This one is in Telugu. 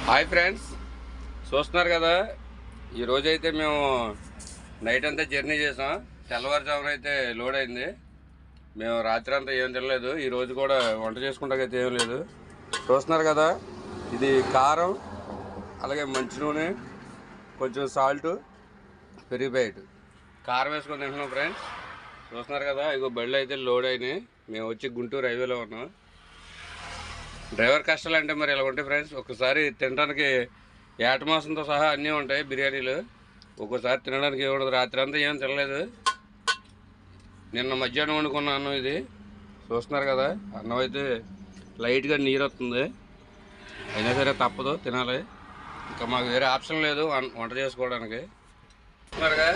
హాయ్ ఫ్రెండ్స్, చూస్తున్నారు కదా. ఈరోజైతే మేము నైట్ అంతా జర్నీ చేసాం. తెల్లవారుజామున అయితే లోడ్ అయింది. మేము రాత్రి అంతా ఏం తినలేదు. ఈరోజు కూడా వంట చేసుకుంటాకైతే ఏం లేదు. చూస్తున్నారు కదా, ఇది కారం, అలాగే మంచి నూనె, కొంచెం సాల్ట్, పెరిగిపోయాడు. కారం వేసుకొని తింటున్నాం ఫ్రెండ్స్. చూస్తున్నారు కదా, ఇగో బళ్ళు అయితే లోడ్ అయినాయి. మేము వచ్చి గుంటూరు హైవేలో ఉన్నాం. డ్రైవర్ కష్టాలు అంటే మరి ఇలా ఉంటాయి ఫ్రెండ్స్. ఒక్కసారి తినడానికి ఏట మాసంతో సహా అన్నీ ఉంటాయి బిర్యానీలు. ఒక్కోసారి తినడానికి ఏముండదు. రాత్రి అంతా ఏం తినలేదు. నిన్న మధ్యాహ్నం వండుకున్న అన్నం ఇది. చూస్తున్నారు కదా, అన్నం అయితే లైట్గా నీరు వస్తుంది. అయినా సరే తప్పదు, తినాలి. ఇంకా మాకు వేరే ఆప్షన్ లేదు వంట చేసుకోవడానికి. చూస్తున్నారుగా.